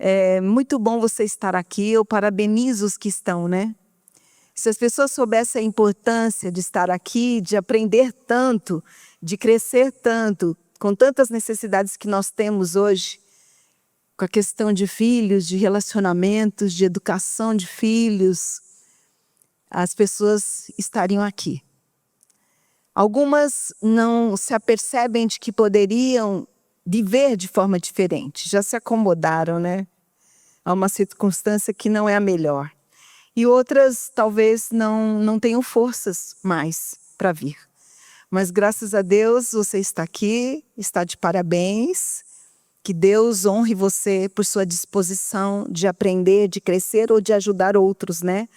É muito bom você estar aqui, eu parabenizo os que estão, né? Se as pessoas soubessem a importância de estar aqui, de aprender tanto, de crescer tanto, com tantas necessidades que nós temos hoje, com a questão de filhos, de relacionamentos, de educação de filhos, as pessoas estariam aqui. Algumas não se apercebem de que poderiam viver de forma diferente, já se acomodaram, né? A uma circunstância que não é a melhor. E outras talvez não tenham forças mais para vir. Mas graças a Deus você está aqui, está de parabéns. Que Deus honre você por sua disposição de aprender, de crescer ou de ajudar outros, né?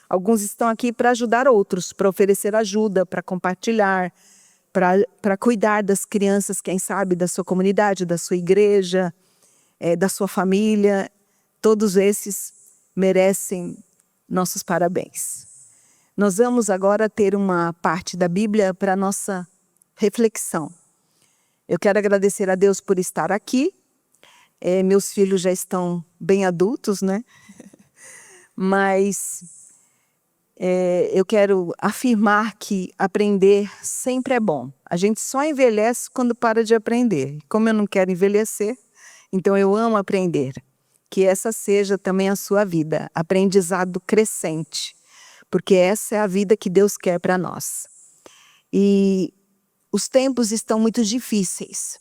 Alguns estão aqui para ajudar outros, para oferecer ajuda, para compartilhar, para cuidar das crianças, quem sabe, da sua comunidade, da sua igreja, da sua família. Todos esses merecem nossos parabéns. Nós vamos agora ter uma parte da Bíblia para a nossa reflexão. Eu quero agradecer a Deus por estar aqui. Meus filhos já estão bem adultos, né? Mas eu quero afirmar que aprender sempre é bom. A gente só envelhece quando para de aprender. Como eu não quero envelhecer, então eu amo aprender. Que essa seja também a sua vida, aprendizado crescente, porque essa é a vida que Deus quer para nós. E os tempos estão muito difíceis.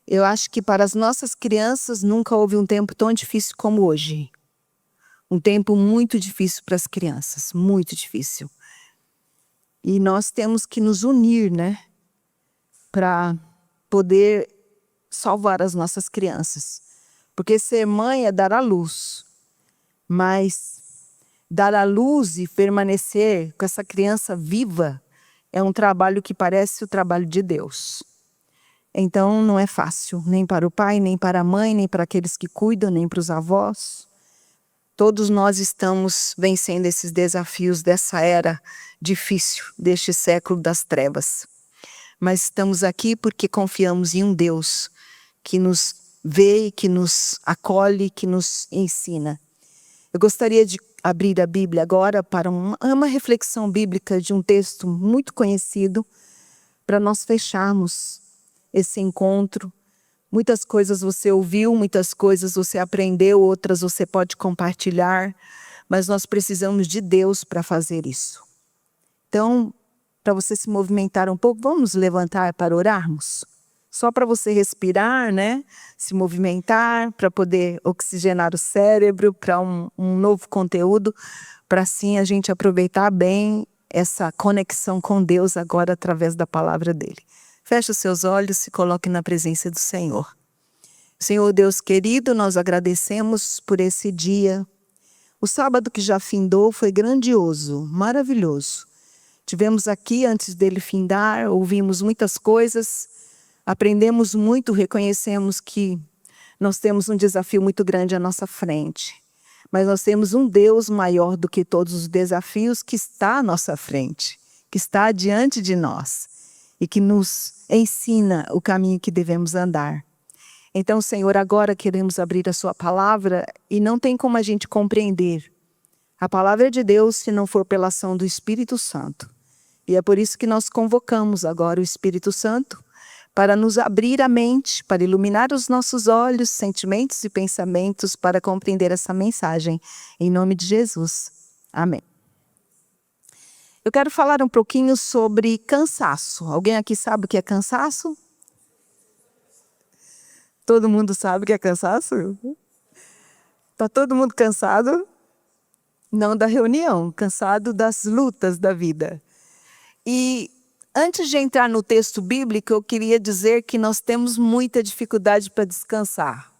Eu acho que para as nossas crianças nunca houve um tempo tão difícil como hoje. Um tempo muito difícil para as crianças, muito difícil. E nós temos que nos unir, né? Para poder salvar as nossas crianças. Porque ser mãe é dar à luz, mas dar à luz e permanecer com essa criança viva é um trabalho que parece o trabalho de Deus. Então não é fácil, nem para o pai, nem para a mãe, nem para aqueles que cuidam, nem para os avós. Todos nós estamos vencendo esses desafios dessa era difícil, deste século das trevas. Mas estamos aqui porque confiamos em um Deus que nos vê, que nos acolhe, que nos ensina. Eu gostaria de abrir a Bíblia agora para uma reflexão bíblica de um texto muito conhecido, para nós fecharmos esse encontro. Muitas coisas você ouviu, muitas coisas você aprendeu, outras você pode compartilhar, mas nós precisamos de Deus para fazer isso. Então, para você se movimentar um pouco, vamos levantar para orarmos? Só para você respirar, né? Se movimentar, para poder oxigenar o cérebro, para um novo conteúdo, para assim a gente aproveitar bem essa conexão com Deus agora através da palavra dele. Feche os seus olhos e se coloque na presença do Senhor. Senhor Deus querido, nós agradecemos por esse dia. O sábado que já findou foi grandioso, maravilhoso. Tivemos aqui antes dele findar, ouvimos muitas coisas, aprendemos muito, reconhecemos que nós temos um desafio muito grande à nossa frente. Mas nós temos um Deus maior do que todos os desafios que está à nossa frente, que está diante de nós e que nos ensina o caminho que devemos andar. Então, Senhor, agora queremos abrir a sua palavra e não tem como a gente compreender a palavra de Deus se não for pela ação do Espírito Santo. E é por isso que nós convocamos agora o Espírito Santo para nos abrir a mente, para iluminar os nossos olhos, sentimentos e pensamentos para compreender essa mensagem. Em nome de Jesus. Amém. Eu quero falar um pouquinho sobre cansaço. Alguém aqui sabe o que é cansaço? Todo mundo sabe o que é cansaço? Está todo mundo cansado? Não da reunião, cansado das lutas da vida. E antes de entrar no texto bíblico, eu queria dizer que nós temos muita dificuldade para descansar.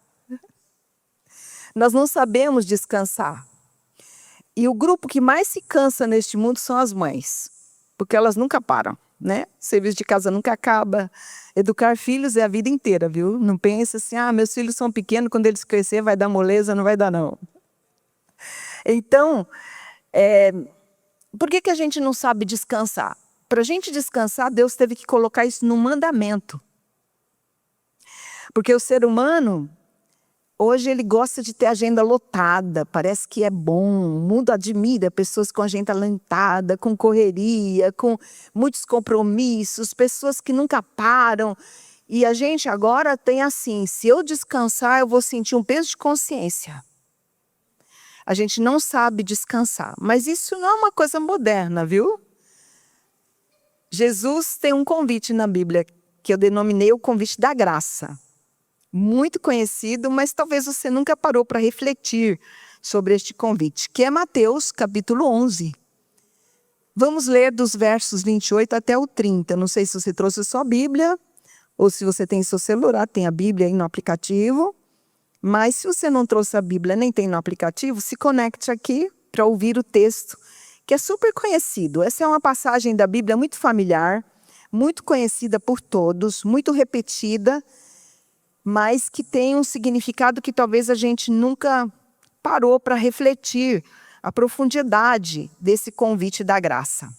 Nós não sabemos descansar. E o grupo que mais se cansa neste mundo são as mães, porque elas nunca param, né? Serviço de casa nunca acaba. Educar filhos é a vida inteira, viu? Não pensa assim, meus filhos são pequenos, quando eles crescer vai dar moleza, não vai dar não. Então, por que a gente não sabe descansar? Para a gente descansar, Deus teve que colocar isso no mandamento. Porque o ser humano, Hoje ele gosta de ter agenda lotada, parece que é bom, o mundo admira pessoas com agenda lotada, com correria, com muitos compromissos, pessoas que nunca param. E a gente agora tem assim, se eu descansar, eu vou sentir um peso de consciência. A gente não sabe descansar, mas isso não é uma coisa moderna, viu? Jesus tem um convite na Bíblia, que eu denominei o convite da graça. Muito conhecido, mas talvez você nunca parou para refletir sobre este convite, que é Mateus, capítulo 11. Vamos ler dos versos 28 até o 30. Não sei se você trouxe a sua Bíblia, ou se você tem seu celular, tem a Bíblia aí no aplicativo. Mas se você não trouxe a Bíblia, nem tem no aplicativo, se conecte aqui para ouvir o texto, que é super conhecido. Essa é uma passagem da Bíblia muito familiar, muito conhecida por todos, muito repetida, mas que tem um significado que talvez a gente nunca parou para refletir a profundidade desse convite da graça.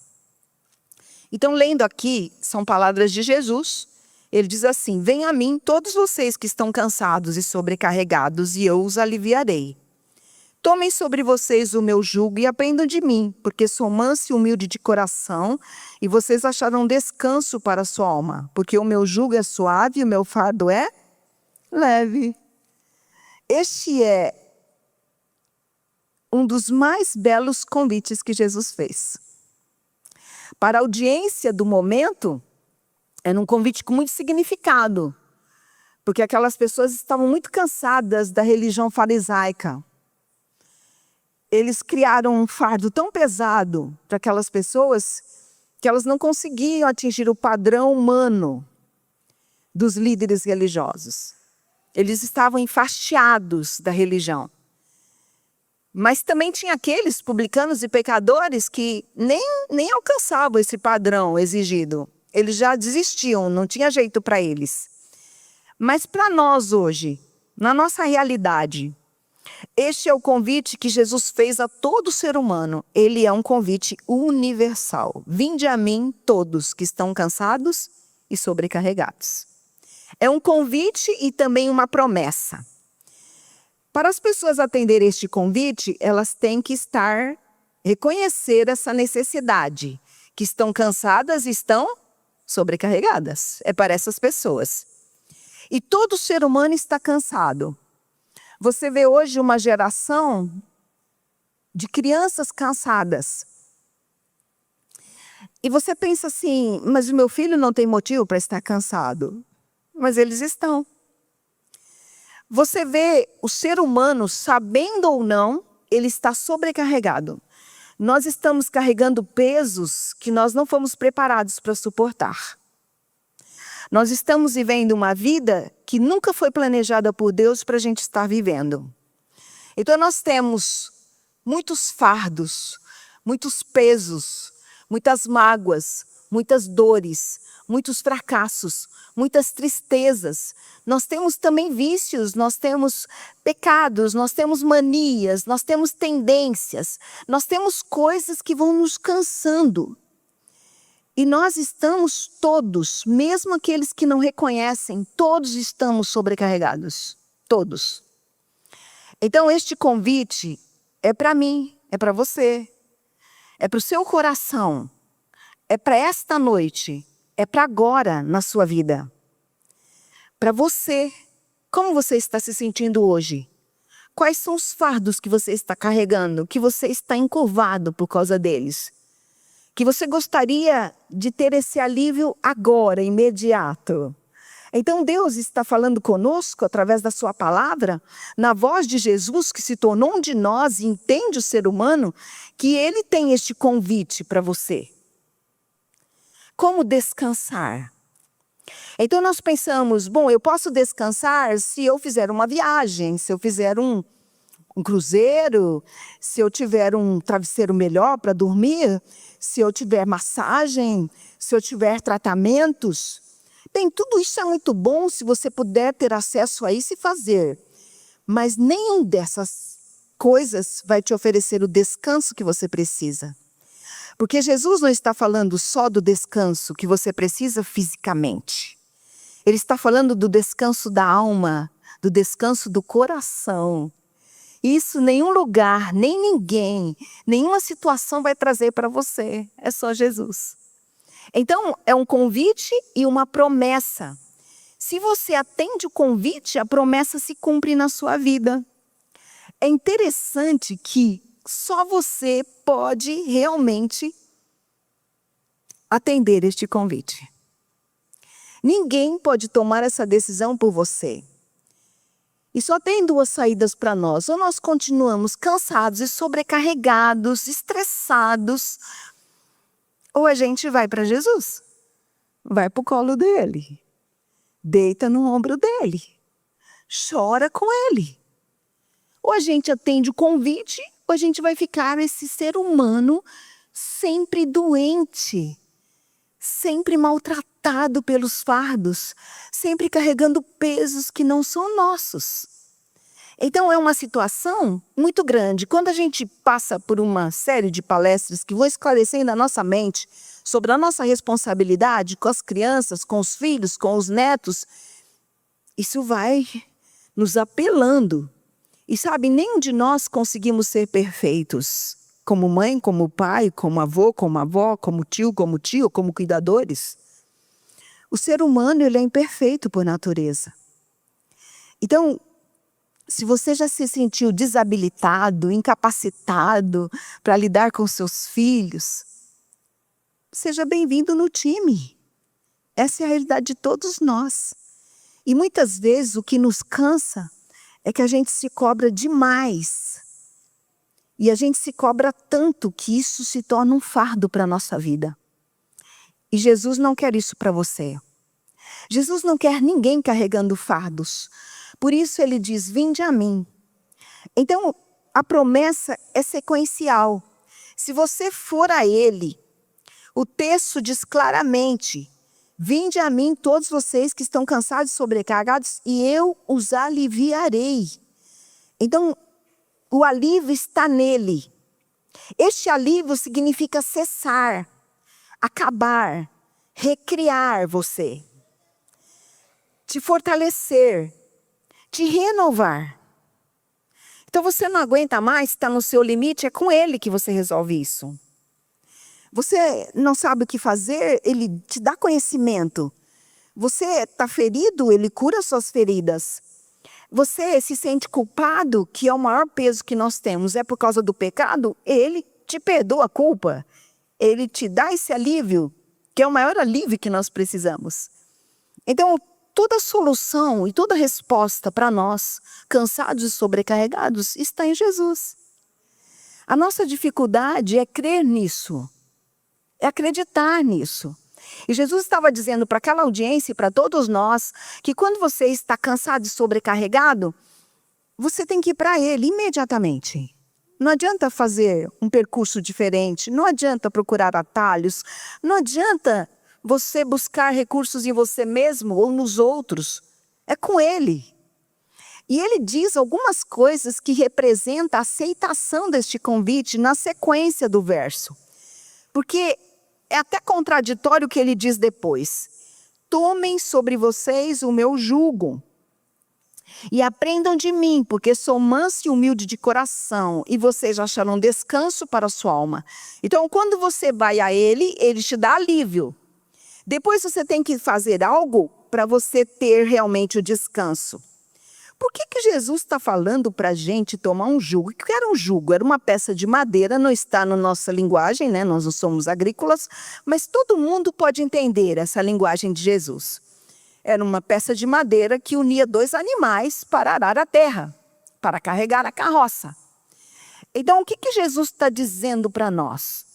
Então, lendo aqui, são palavras de Jesus. Ele diz assim: venham a mim todos vocês que estão cansados e sobrecarregados, e eu os aliviarei. Tomem sobre vocês o meu jugo e aprendam de mim, porque sou manso e humilde de coração, e vocês acharão descanso para a sua alma, porque o meu jugo é suave e o meu fardo é leve. Este é um dos mais belos convites que Jesus fez. Para a audiência do momento, era um convite com muito significado, porque aquelas pessoas estavam muito cansadas da religião farisaica. Eles criaram um fardo tão pesado para aquelas pessoas que elas não conseguiam atingir o padrão humano dos líderes religiosos. Eles estavam enfastiados da religião. Mas também tinha aqueles publicanos e pecadores que nem alcançavam esse padrão exigido. Eles já desistiam, não tinha jeito para eles. Mas para nós hoje, na nossa realidade, este é o convite que Jesus fez a todo ser humano. Ele é um convite universal. Vinde a mim todos que estão cansados e sobrecarregados. É um convite e também uma promessa. Para as pessoas atenderem este convite, elas têm que reconhecer essa necessidade, que estão cansadas e estão sobrecarregadas. É para essas pessoas. E todo ser humano está cansado. Você vê hoje uma geração de crianças cansadas. E você pensa assim, mas o meu filho não tem motivo para estar cansado. Mas eles estão. Você vê o ser humano, sabendo ou não, ele está sobrecarregado. Nós estamos carregando pesos que nós não fomos preparados para suportar. Nós estamos vivendo uma vida que nunca foi planejada por Deus para a gente estar vivendo. Então nós temos muitos fardos, muitos pesos, muitas mágoas, muitas dores, muitos fracassos, muitas tristezas. Nós temos também vícios, nós temos pecados, nós temos manias, nós temos tendências, nós temos coisas que vão nos cansando. E nós estamos todos, mesmo aqueles que não reconhecem, todos estamos sobrecarregados. Todos. Então este convite é para mim, é para você, é para o seu coração, é para esta noite, é para agora na sua vida. Para você, como você está se sentindo hoje? Quais são os fardos que você está carregando, que você está encurvado por causa deles? Que você gostaria de ter esse alívio agora, imediato. Então Deus está falando conosco através da sua palavra, na voz de Jesus que se tornou um de nós e entende o ser humano, que ele tem este convite para você. Como descansar? Então nós pensamos, bom, eu posso descansar se eu fizer uma viagem, se eu fizer um cruzeiro, se eu tiver um travesseiro melhor para dormir, se eu tiver massagem, se eu tiver tratamentos. Bem, tudo isso é muito bom se você puder ter acesso a isso e fazer. Mas nenhum dessas coisas vai te oferecer o descanso que você precisa. Porque Jesus não está falando só do descanso que você precisa fisicamente. Ele está falando do descanso da alma, do descanso do coração. Isso nenhum lugar, nem ninguém, nenhuma situação vai trazer para você. É só Jesus. Então, é um convite e uma promessa. Se você atende o convite, a promessa se cumpre na sua vida. É interessante que só você pode realmente atender este convite. Ninguém pode tomar essa decisão por você. E só tem duas saídas para nós. Ou nós continuamos cansados e sobrecarregados, estressados, ou a gente vai para Jesus. Vai para o colo dele. Deita no ombro dele. Chora com ele. Ou a gente atende o convite, ou a gente vai ficar esse ser humano sempre doente, sempre maltratado pelos fardos, sempre carregando pesos que não são nossos. Então é uma situação muito grande. Quando a gente passa por uma série de palestras que vão esclarecendo a nossa mente sobre a nossa responsabilidade com as crianças, com os filhos, com os netos, isso vai nos apelando. E sabe, nenhum de nós conseguimos ser perfeitos. Como mãe, como pai, como avô, como avó, como tio, como cuidadores. O ser humano, ele é imperfeito por natureza. Então, se você já se sentiu desabilitado, incapacitado para lidar com seus filhos, seja bem-vindo no time. Essa é a realidade de todos nós. E muitas vezes o que nos cansa é que a gente se cobra demais. E a gente se cobra tanto que isso se torna um fardo para a nossa vida. E Jesus não quer isso para você. Jesus não quer ninguém carregando fardos. Por isso ele diz, vinde a mim. Então, a promessa é sequencial. Se você for a ele, o texto diz claramente, vinde a mim todos vocês que estão cansados e sobrecarregados, e eu os aliviarei. Então, o alívio está nele. Este alívio significa cessar, acabar, recriar você, te fortalecer, te renovar. Então você não aguenta mais, está no seu limite, é com ele que você resolve isso. Você não sabe o que fazer, ele te dá conhecimento. Você está ferido, ele cura suas feridas. Você se sente culpado, que é o maior peso que nós temos, é por causa do pecado, ele te perdoa a culpa. Ele te dá esse alívio, que é o maior alívio que nós precisamos. Então, toda solução e toda resposta para nós, cansados e sobrecarregados, está em Jesus. A nossa dificuldade é crer nisso, é acreditar nisso. E Jesus estava dizendo para aquela audiência e para todos nós que quando você está cansado e sobrecarregado, você tem que ir para Ele imediatamente. Não adianta fazer um percurso diferente, não adianta procurar atalhos, não adianta você buscar recursos em você mesmo ou nos outros. É com Ele. E Ele diz algumas coisas que representam a aceitação deste convite na sequência do verso. Porque é até contraditório o que ele diz depois. Tomem sobre vocês o meu jugo e aprendam de mim, porque sou manso e humilde de coração, e vocês acharão descanso para a sua alma. Então, quando você vai a ele, ele te dá alívio. Depois você tem que fazer algo para você ter realmente o descanso. Por que Jesus está falando para a gente tomar um jugo? O que era um jugo? Era uma peça de madeira, não está na nossa linguagem, né? Nós não somos agrícolas, mas todo mundo pode entender essa linguagem de Jesus. Era uma peça de madeira que unia dois animais para arar a terra, para carregar a carroça. Então, o que Jesus está dizendo para nós?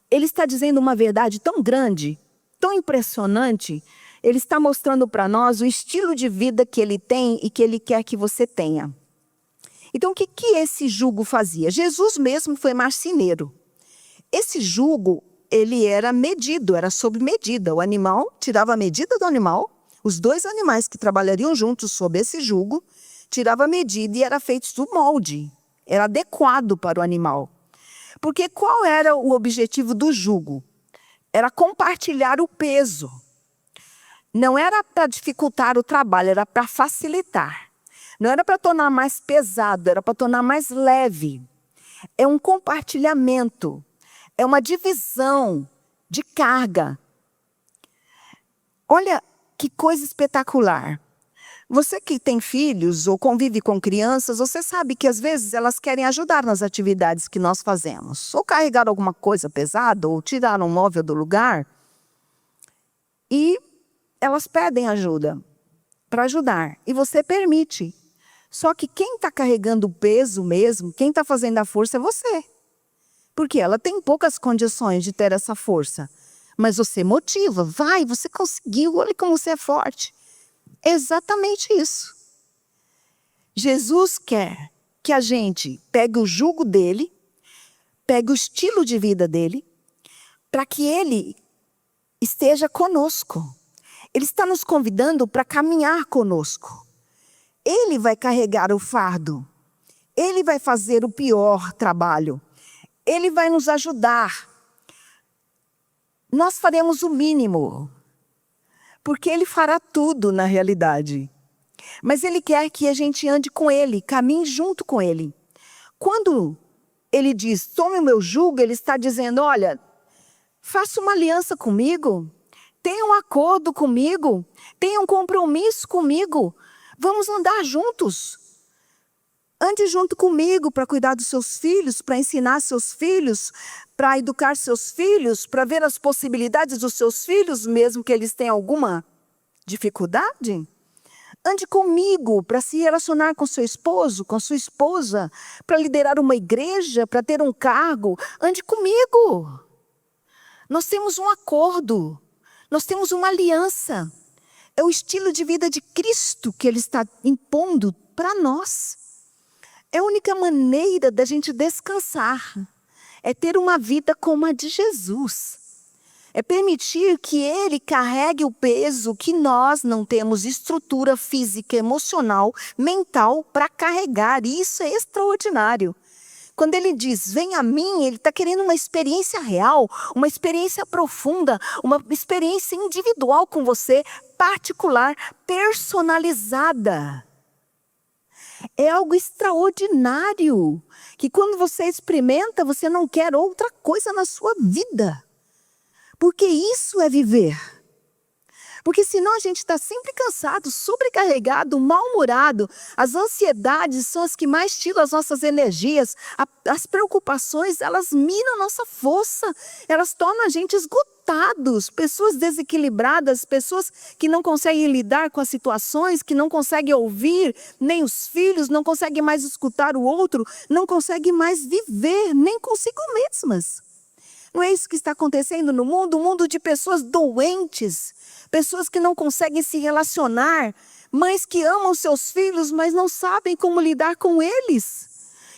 Ele está dizendo uma verdade tão grande, tão impressionante. Ele está mostrando para nós o estilo de vida que ele tem e que ele quer que você tenha. Então, o que esse jugo fazia? Jesus mesmo foi marceneiro. Esse jugo, ele era medido, era sob medida. O animal tirava a medida do animal, os dois animais que trabalhariam juntos sob esse jugo, tirava a medida e era feito do molde. Era adequado para o animal. Porque qual era o objetivo do jugo? Era compartilhar o peso. Não era para dificultar o trabalho, era para facilitar. Não era para tornar mais pesado, era para tornar mais leve. É um compartilhamento, é uma divisão de carga. Olha que coisa espetacular. Você que tem filhos ou convive com crianças, você sabe que às vezes elas querem ajudar nas atividades que nós fazemos. Ou carregar alguma coisa pesada, ou tirar um móvel do lugar. E elas pedem ajuda para ajudar. E você permite. Só que quem está carregando o peso mesmo, quem está fazendo a força é você. Porque ela tem poucas condições de ter essa força. Mas você motiva, vai, você conseguiu, olha como você é forte. É exatamente isso. Jesus quer que a gente pegue o jugo dele, pegue o estilo de vida dele, para que ele esteja conosco. Ele está nos convidando para caminhar conosco. Ele vai carregar o fardo. Ele vai fazer o pior trabalho. Ele vai nos ajudar. Nós faremos o mínimo. Porque ele fará tudo na realidade. Mas ele quer que a gente ande com ele, caminhe junto com ele. Quando ele diz, tome o meu jugo, ele está dizendo, olha, faça uma aliança comigo, tenha um acordo comigo, tenha um compromisso comigo, vamos andar juntos. Ande junto comigo para cuidar dos seus filhos, para ensinar seus filhos, para educar seus filhos, para ver as possibilidades dos seus filhos, mesmo que eles tenham alguma dificuldade. Ande comigo para se relacionar com seu esposo, com sua esposa, para liderar uma igreja, para ter um cargo. Ande comigo. Nós temos um acordo, nós temos uma aliança. É o estilo de vida de Cristo que Ele está impondo para nós. É a única maneira da gente descansar. É ter uma vida como a de Jesus. É permitir que Ele carregue o peso que nós não temos estrutura física, emocional, mental para carregar. E isso é extraordinário. Quando Ele diz, vem a mim, Ele está querendo uma experiência real, uma experiência profunda, uma experiência individual com você, particular, personalizada. É algo extraordinário, que quando você experimenta, você não quer outra coisa na sua vida. Porque isso é viver. Porque senão a gente está sempre cansado, sobrecarregado, mal-humorado. As ansiedades são as que mais tiram as nossas energias. As preocupações, elas minam a nossa força. Elas tornam a gente esgotados. Pessoas desequilibradas, pessoas que não conseguem lidar com as situações, que não conseguem ouvir nem os filhos, não conseguem mais escutar o outro, não conseguem mais viver nem consigo mesmas. Não é isso que está acontecendo no mundo? Um mundo de pessoas doentes, pessoas que não conseguem se relacionar, mães que amam seus filhos, mas não sabem como lidar com eles,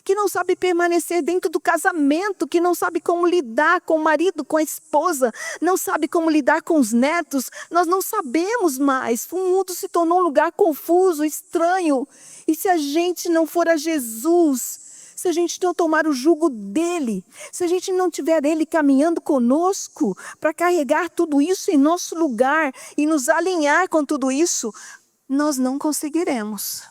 que não sabem permanecer dentro do casamento, que não sabem como lidar com o marido, com a esposa, não sabem como lidar com os netos. Nós não sabemos mais. O mundo se tornou um lugar confuso, estranho. E se a gente não for a Jesus, se a gente não tomar o jugo dele, se a gente não tiver ele caminhando conosco para carregar tudo isso em nosso lugar e nos alinhar com tudo isso, nós não conseguiremos.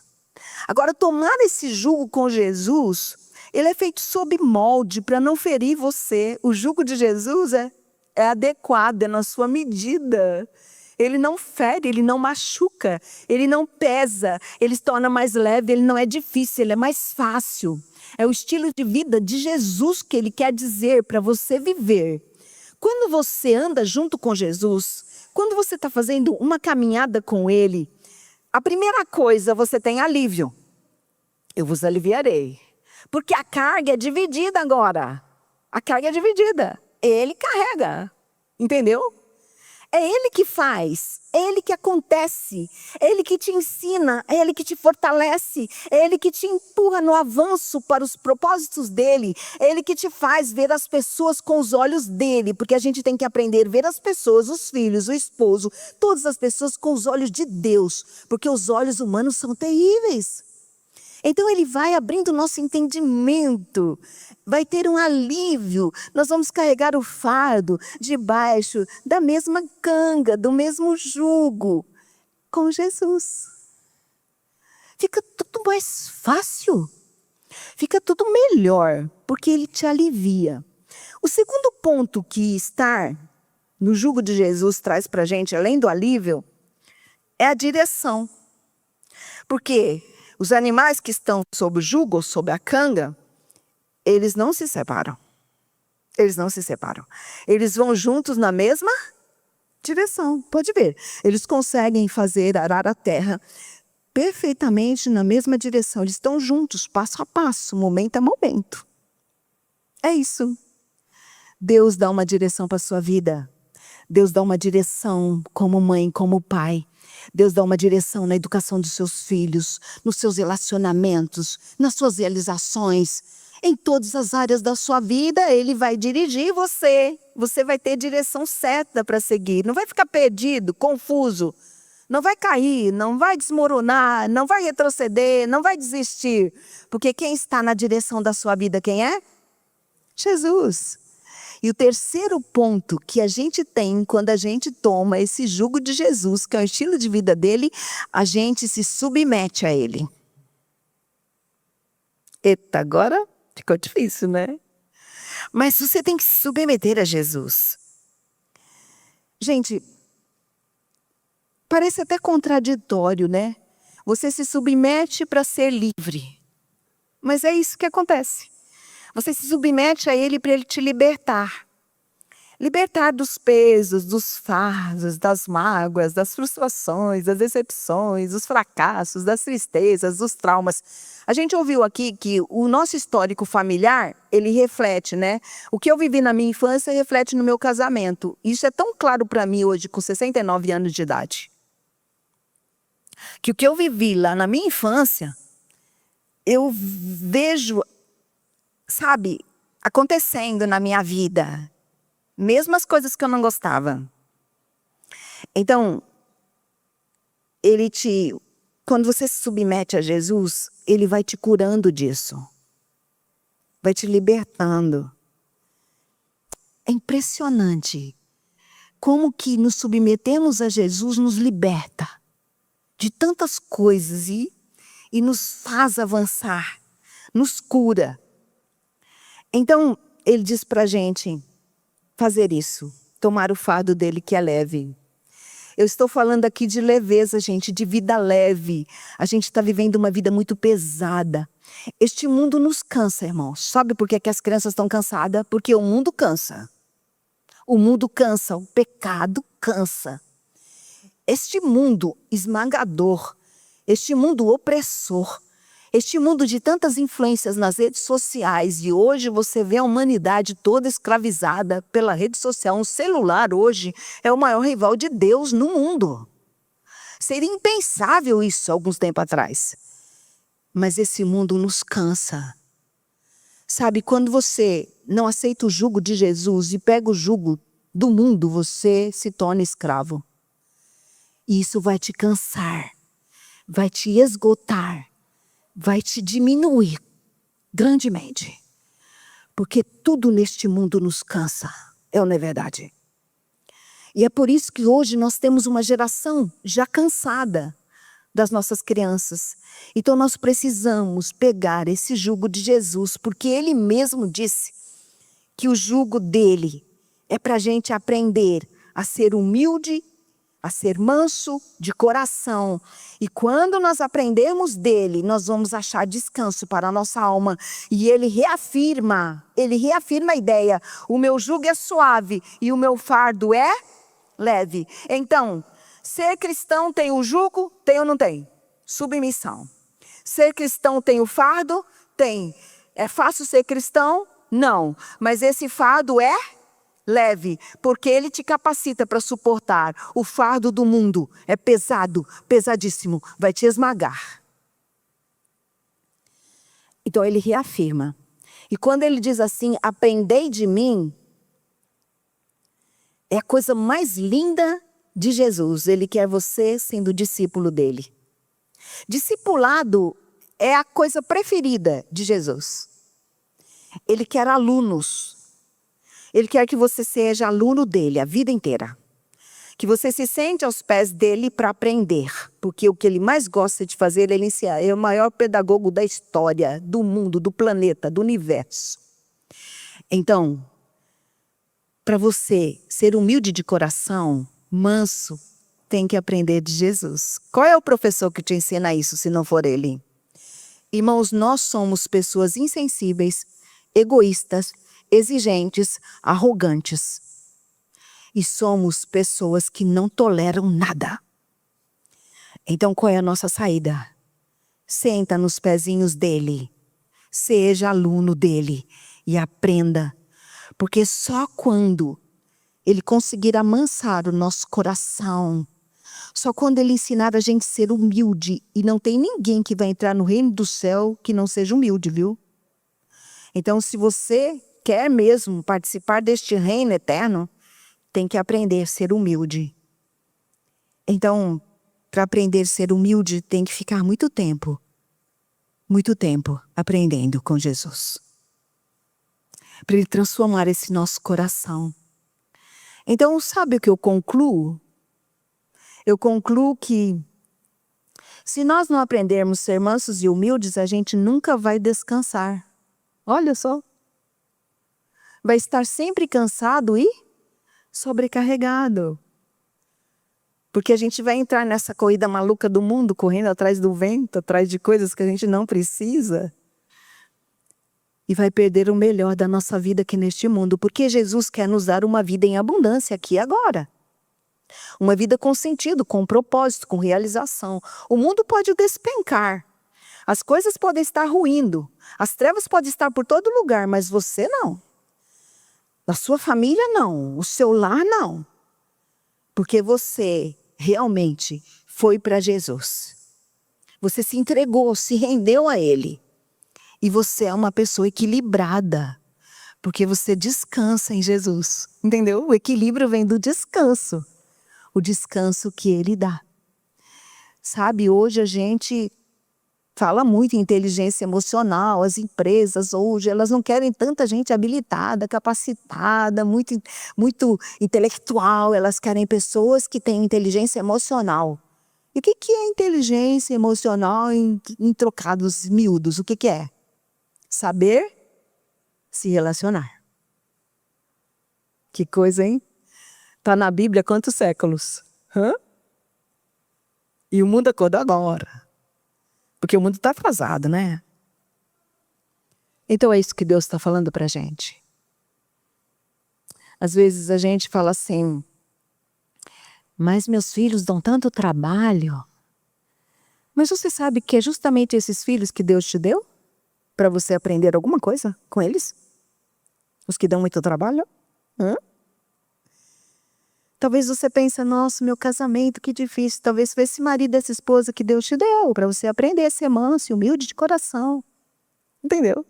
Agora, tomar esse jugo com Jesus, ele é feito sob molde para não ferir você. O jugo de Jesus é adequado, é na sua medida. Ele não fere, ele não machuca, ele não pesa, ele se torna mais leve, ele não é difícil, ele é mais fácil. É o estilo de vida de Jesus que ele quer dizer para você viver. Quando você anda junto com Jesus, quando você está fazendo uma caminhada com ele, a primeira coisa, você tem alívio. Eu vos aliviarei. Porque a carga é dividida agora. A carga é dividida. Ele carrega. Entendeu? É Ele que faz, é Ele que acontece, é Ele que te ensina, é Ele que te fortalece, é Ele que te empurra no avanço para os propósitos dEle, é Ele que te faz ver as pessoas com os olhos dEle, porque a gente tem que aprender a ver as pessoas, os filhos, o esposo, todas as pessoas com os olhos de Deus, porque os olhos humanos são terríveis. Então ele vai abrindo o nosso entendimento, vai ter um alívio. Nós vamos carregar o fardo debaixo da mesma canga, do mesmo jugo, com Jesus. Fica tudo mais fácil, fica tudo melhor, porque ele te alivia. O segundo ponto que estar no jugo de Jesus traz para a gente, além do alívio, é a direção. Porque os animais que estão sob o jugo, ou sob a canga, eles não se separam. Eles não se separam. Eles vão juntos na mesma direção. Pode ver. Eles conseguem arar a terra perfeitamente na mesma direção. Eles estão juntos, passo a passo, momento a momento. É isso. Deus dá uma direção para a sua vida. Deus dá uma direção como mãe, como pai. Deus dá uma direção na educação dos seus filhos, nos seus relacionamentos, nas suas realizações. Em todas as áreas da sua vida, Ele vai dirigir você. Você vai ter direção certa para seguir. Não vai ficar perdido, confuso. Não vai cair, não vai desmoronar, não vai retroceder, não vai desistir. Porque quem está na direção da sua vida, quem é? Jesus. E o terceiro ponto que a gente tem quando a gente toma esse jugo de Jesus, que é o estilo de vida dele, a gente se submete a ele. Eita, agora ficou difícil, né? Mas você tem que se submeter a Jesus. Gente, parece até contraditório, né? Você se submete para ser livre. Mas é isso que acontece. Você se submete a Ele para Ele te libertar. Libertar dos pesos, dos fardos, das mágoas, das frustrações, das decepções, dos fracassos, das tristezas, dos traumas. A gente ouviu aqui que o nosso histórico familiar, ele reflete, né? O que eu vivi na minha infância reflete no meu casamento. Isso é tão claro para mim hoje, com 69 anos de idade. Que o que eu vivi lá na minha infância, eu vejo, sabe, acontecendo na minha vida. Mesmo as coisas que eu não gostava. Então, quando você se submete a Jesus, Ele vai te curando disso. Vai te libertando. É impressionante como que nos submetemos a Jesus nos liberta de tantas coisas e nos faz avançar, nos cura. Então, Ele diz pra gente fazer isso, tomar o fardo dele que é leve. Eu estou falando aqui de leveza, gente, de vida leve. A gente está vivendo uma vida muito pesada. Este mundo nos cansa, irmãos. Sabe por que as crianças estão cansadas? Porque o mundo cansa. O mundo cansa, o pecado cansa. Este mundo esmagador, este mundo opressor, este mundo de tantas influências nas redes sociais, e hoje você vê a humanidade toda escravizada pela rede social. Um celular hoje é o maior rival de Deus no mundo. Seria impensável isso alguns tempos atrás. Mas esse mundo nos cansa. Sabe, quando você não aceita o jugo de Jesus e pega o jugo do mundo, você se torna escravo. E isso vai te cansar, vai te esgotar, vai te diminuir grandemente. Porque tudo neste mundo nos cansa, é ou não é verdade? E é por isso que hoje nós temos uma geração já cansada das nossas crianças. Então nós precisamos pegar esse jugo de Jesus, porque Ele mesmo disse que o jugo dele é para a gente aprender a ser humilde, a ser manso de coração. E quando nós aprendermos dele, nós vamos achar descanso para a nossa alma. E ele reafirma a ideia: o meu jugo é suave e o meu fardo é leve. Então, ser cristão tem o jugo? Tem ou não tem? Submissão. Ser cristão tem o fardo? Tem. É fácil ser cristão? Não. Mas esse fardo é leve, porque ele te capacita para suportar. O fardo do mundo é pesado, pesadíssimo, vai te esmagar. Então ele reafirma. E quando ele diz assim, aprendei de mim, é a coisa mais linda de Jesus. Ele quer você sendo discípulo dele. Discipulado é a coisa preferida de Jesus. Ele quer alunos. Ele quer que você seja aluno dele a vida inteira. Que você se sente aos pés dele para aprender. Porque o que ele mais gosta de fazer é ensinar. É o maior pedagogo da história, do mundo, do planeta, do universo. Então, para você ser humilde de coração, manso, tem que aprender de Jesus. Qual é o professor que te ensina isso, se não for ele? Irmãos, nós somos pessoas insensíveis, egoístas, exigentes, arrogantes. E somos pessoas que não toleram nada. Então, qual é a nossa saída? Senta nos pezinhos dele. Seja aluno dele e aprenda. Porque só quando ele conseguir amansar o nosso coração, só quando ele ensinar a gente a ser humilde, e não tem ninguém que vai entrar no reino do céu que não seja humilde, viu? Então, se você quer mesmo participar deste reino eterno, tem que aprender a ser humilde. Então, para aprender a ser humilde, tem que ficar muito tempo aprendendo com Jesus. Para ele transformar esse nosso coração. Então, sabe o que eu concluo? Eu concluo que se nós não aprendermos a ser mansos e humildes, a gente nunca vai descansar. Olha só. Vai estar sempre cansado e sobrecarregado. Porque a gente vai entrar nessa corrida maluca do mundo, correndo atrás do vento, atrás de coisas que a gente não precisa. E vai perder o melhor da nossa vida aqui neste mundo. Porque Jesus quer nos dar uma vida em abundância aqui e agora. Uma vida com sentido, com propósito, com realização. O mundo pode despencar. As coisas podem estar ruindo. As trevas podem estar por todo lugar, mas você não. A sua família não. O seu lar não. Porque você realmente foi para Jesus. Você se entregou, se rendeu a Ele. E você é uma pessoa equilibrada. Porque você descansa em Jesus. Entendeu? O equilíbrio vem do descanso. O descanso que Ele dá. Sabe, hoje a gente fala muito em inteligência emocional. As empresas hoje, elas não querem tanta gente habilitada, capacitada, muito intelectual. Elas querem pessoas que têm inteligência emocional. E o que é inteligência emocional em trocados miúdos? O que é? Saber se relacionar. Que coisa, hein? Está na Bíblia há quantos séculos? E o mundo acordou agora. Porque o mundo está atrasado, né? Então é isso que Deus está falando para a gente. Às vezes a gente fala assim, mas meus filhos dão tanto trabalho. Mas você sabe que é justamente esses filhos que Deus te deu? Para você aprender alguma coisa com eles? Os que dão muito trabalho? Talvez você pense, nossa, meu casamento, que difícil. Talvez foi esse marido, essa esposa que Deus te deu, para você aprender a ser manso e humilde de coração. Entendeu?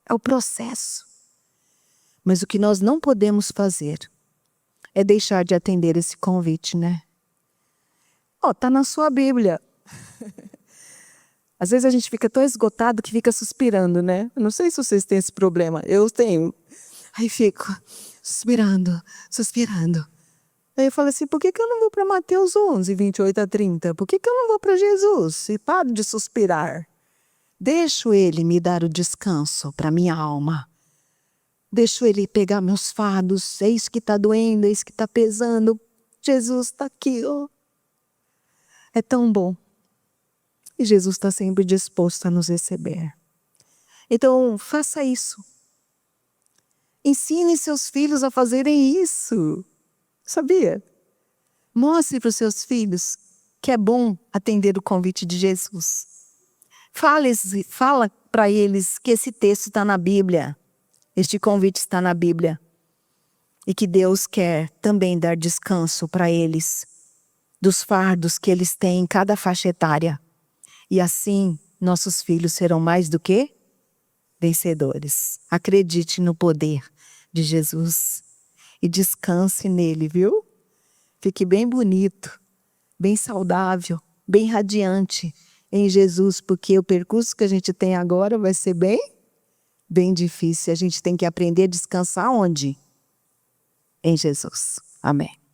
É o processo. Mas o que nós não podemos fazer é deixar de atender esse convite, né? Tá na sua Bíblia. Às vezes a gente fica tão esgotado que fica suspirando, né? Eu não sei se vocês têm esse problema. Eu tenho. Aí fico suspirando. Aí eu falo assim, por que eu não vou para Mateus 11, 28 a 30? Por que eu não vou para Jesus? E paro de suspirar. Deixo Ele me dar o descanso para minha alma. Deixo Ele pegar meus fardos. É isso que está doendo, é isso que está pesando. Jesus está aqui, ó. É tão bom. E Jesus está sempre disposto a nos receber. Então, faça isso. Ensine seus filhos a fazerem isso. Sabia? Mostre para os seus filhos que é bom atender o convite de Jesus. Fala para eles que esse texto está na Bíblia. Este convite está na Bíblia. E que Deus quer também dar descanso para eles. Dos fardos que eles têm em cada faixa etária. E assim, nossos filhos serão mais do que vencedores. Acredite no poder de Jesus. E descanse nele, viu? Fique bem bonito, bem saudável, bem radiante em Jesus, porque o percurso que a gente tem agora vai ser bem difícil. A gente tem que aprender a descansar onde? Em Jesus. Amém.